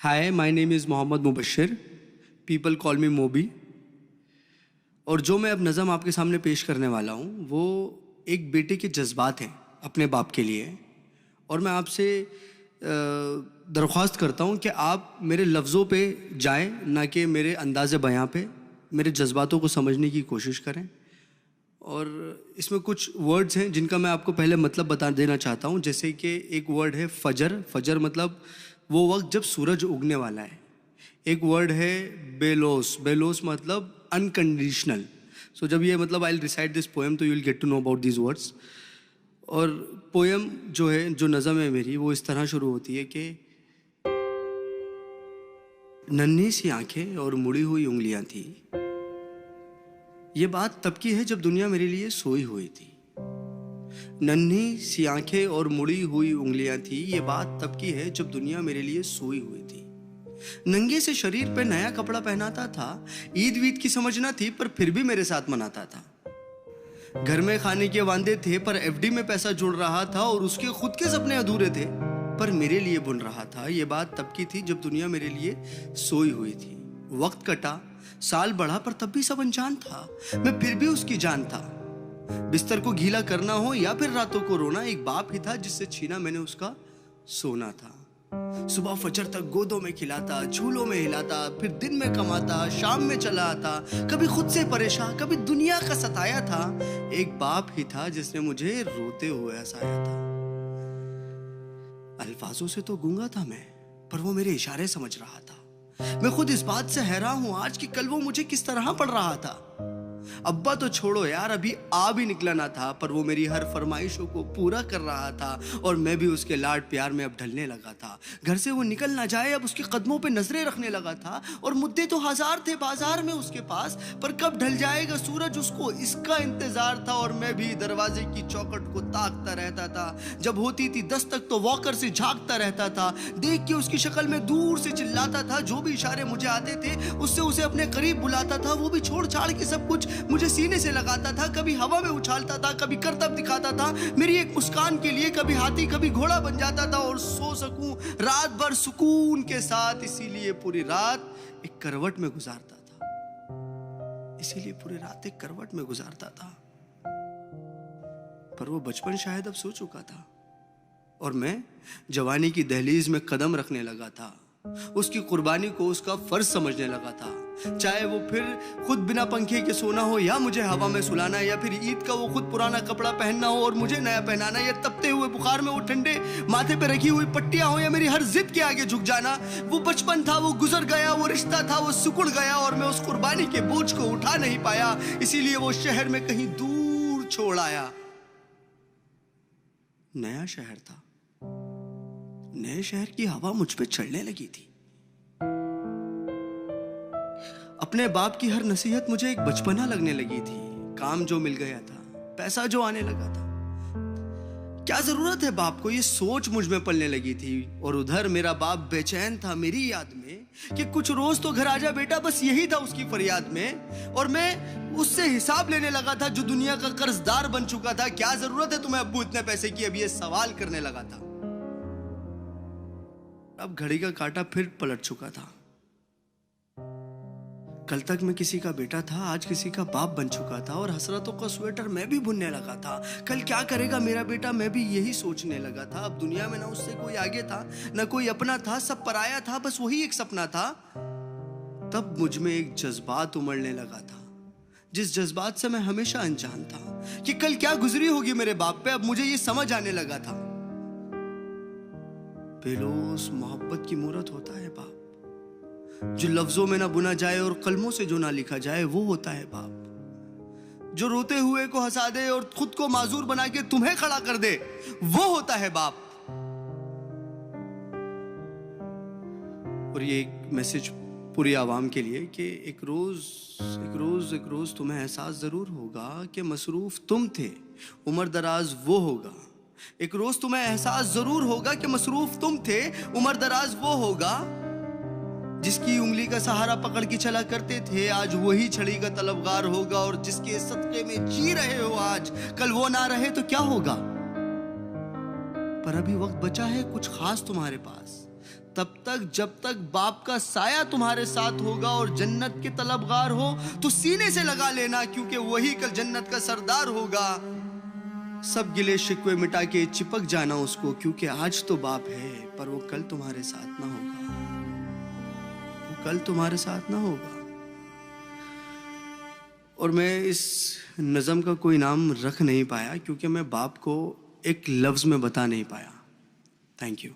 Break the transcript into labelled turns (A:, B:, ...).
A: Hi, my name is Mohammed Mubashshir, people call me Mobi. और जो मैं अब नज़म आपके सामने पेश करने वाला हूँ वो एक बेटे के जज्बात हैं अपने बाप के लिए। और मैं आपसे दरख्वास्त करता हूँ कि आप मेरे लफ्ज़ों पे जाएं, ना कि मेरे अंदाज़े बयां पे। मेरे जज्बातों को समझने की कोशिश करें। और इसमें कुछ वर्ड्स हैं जिनका मैं आपको पहले मतलब बता देना चाहता हूँ। जैसे कि एक वर्ड है फजर। फजर मतलब वो वक्त जब सूरज उगने वाला है। एक वर्ड है बेलोस। बेलोस मतलब अनकंडीशनल। सो जब ये मतलब I will recite this poem to you will get to know about these words. और पोएम जो है, जो नज़म है मेरी, वो इस तरह शुरू होती है कि नन्ही सी आंखें और मुड़ी हुई उंगलियां थी, ये बात तब की है जब दुनिया मेरे लिए सोई हुई थी। नन्ही सी आंखें और मुड़ी हुई उंगलियां थी, ये बात तब की है जब दुनिया मेरे लिए सोई हुई थी। नंगे से शरीर पे नया कपड़ा पहनाता था, ईद वीद की समझ ना थी पर फिर भी मेरे साथ मनाता था। घर में खाने के वांदे थे पर एफडी में पैसा जुड़ रहा था, और उसके खुद के सपने अधूरे थे पर मेरे लिए बुन रहा था। ये बात तब की थी जब दुनिया मेरे लिए सोई हुई थी। वक्त कटा, साल बढ़ा, पर तब भी सब अनजान था, मैं फिर भी उसकी जान था। बिस्तर को गीला करना हो या फिर रातों को रोना, एक बाप ही था जिससे छीना मैंने उसका सोना था। सुबह फजर तक गोदों में खिलाता, झूलों में हिलाता, फिर दिन में कमाता, शाम में चला आता, कभी खुद से परेशान, कभी दुनिया का सताया था। एक बाप ही था जिसने मुझे रोते हुए हंसाया था। अल्फाजों से तो गूंगा था मैं, पर वो मेरे इशारे समझ रहा था। मैं खुद इस बात से हैरान हूं आज कि कल वो मुझे किस तरह पढ़ रहा था। अब्बा तो छोड़ो यार, अभी आ भी निकला ना था, पर वो मेरी हर फरमाइशों को पूरा कर रहा था, और मैं भी उसके लाड प्यार में अब ढलने लगा था। घर से वो निकल ना जाए, अब उसके कदमों पे नजरें रखने लगा था। और मुद्दे तो हजार थे बाजार में उसके पास, पर कब ढल जाएगा सूरज उसको इसका इंतजार था। और मैं भी दरवाजे की चौखट को ताकता रहता था, जब होती थी दस्तक तो वॉकर से झांकता रहता था। देख के उसकी शक्ल में दूर से चिल्लाता था, जो भी इशारे मुझे आते थे उससे उसे अपने करीब बुलाता था। वो भी छोड़ छाड़ के सब कुछ मुझे सीने से लगाता था, कभी हवा में उछालता था, कभी करतब दिखाता था मेरी एक मुस्कान के लिए। कभी हाथी कभी घोड़ा बन जाता था, और सो सकूं रात भर सुकून के साथ, इसीलिए पूरी रात एक करवट में गुजारता था। इसीलिए पूरी रात एक करवट में गुजारता था। पर वो बचपन शायद अब सो चुका था, और मैं जवानी की दहलीज में कदम रखने लगा था। उसकी कुर्बानी को उसका फर्ज समझने लगा था। चाहे वो फिर खुद बिना पंखे के सोना हो, या मुझे हवा में सुलाना, या फिर ईद का वो खुद पुराना कपड़ा पहनना हो और मुझे नया पहनाना, या तपते हुए बुखार में वो ठंडे माथे पे रखी हुई पट्टियां हो, या मेरी हर जिद के आगे झुक जाना। वो बचपन था, वो गुजर गया, वो रिश्ता था, वो सिकुड़ गया, और मैं उस कुर्बानी के बोझ को उठा नहीं पाया। इसीलिए वो शहर में कहीं दूर छोड़ आया। नया शहर था, नए शहर की हवा मुझ पे चढ़ने लगी थी। अपने बाप की हर नसीहत मुझे एक बचपना लगने लगी थी। काम जो मिल गया था, पैसा जो आने लगा था, क्या जरूरत है बाप को, ये सोच मुझ में पलने लगी थी। और उधर मेरा बाप बेचैन था मेरी याद में कि कुछ रोज तो घर आजा बेटा, बस यही था उसकी फरियाद में। और मैं उससे हिसाब लेने लगा था जो दुनिया का कर्जदार बन चुका था। क्या जरूरत है तुम्हें अब्बू इतने पैसे की, अब ये सवाल करने लगा था। अब घड़ी का कांटा फिर पलट चुका था। कल तक मैं किसी का बेटा था, आज किसी का बाप बन चुका था, और हसरतों का स्वेटर मैं भी बुनने लगा था। कल क्या करेगा मेरा बेटा, मैं भी यही सोचने लगा था। अब दुनिया में ना उससे कोई आगे था, ना कोई अपना था, सब पराया था, बस वही एक सपना था। तब मुझ में एक जज्बात उमड़ने लगा था, जिस जज्बात से मैं हमेशा अनजान था कि कल क्या गुजरी होगी मेरे बाप पे। अब मुझे ये समझ आने लगा था, बेलोस मोहब्बत की मूरत होता है बाप, जो लफ्जों में ना बुना जाए और कलमों से जो ना लिखा जाए, वो होता है बाप। जो रोते हुए को हंसा दे और खुद को माजूर बना के तुम्हें खड़ा कर दे, वो होता है बाप। और ये एक मैसेज पूरी आवाम के लिए कि एक रोज तुम्हें एहसास जरूर होगा कि मसरूफ तुम थे, उम्र दराज वो होगा। एक रोज तुम्हें एहसास जरूर होगा कि मसरूफ तुम थे, उम्र दराज वो होगा। जिसकी उंगली का सहारा पकड़ के चला करते थे, आज वही छड़ी का तलबगार होगा। और जिसके सदके में जी रहे हो आज, कल वो ना रहे तो क्या होगा। पर अभी वक्त बचा है कुछ खास तुम्हारे पास, तब तक जब तक बाप का साया तुम्हारे साथ होगा और जन्नत के तलबगार हो तो सीने से लगा लेना, क्योंकि वही कल जन्नत का सरदार होगा। सब गिले शिकवे मिटा के चिपक जाना उसको, क्योंकि आज तो बाप है पर वो कल तुम्हारे साथ ना होगा, वो कल तुम्हारे साथ ना होगा। और मैं इस नज़म का कोई नाम रख नहीं पाया क्योंकि मैं बाप को एक लफ्ज़ में बता नहीं पाया। Thank you.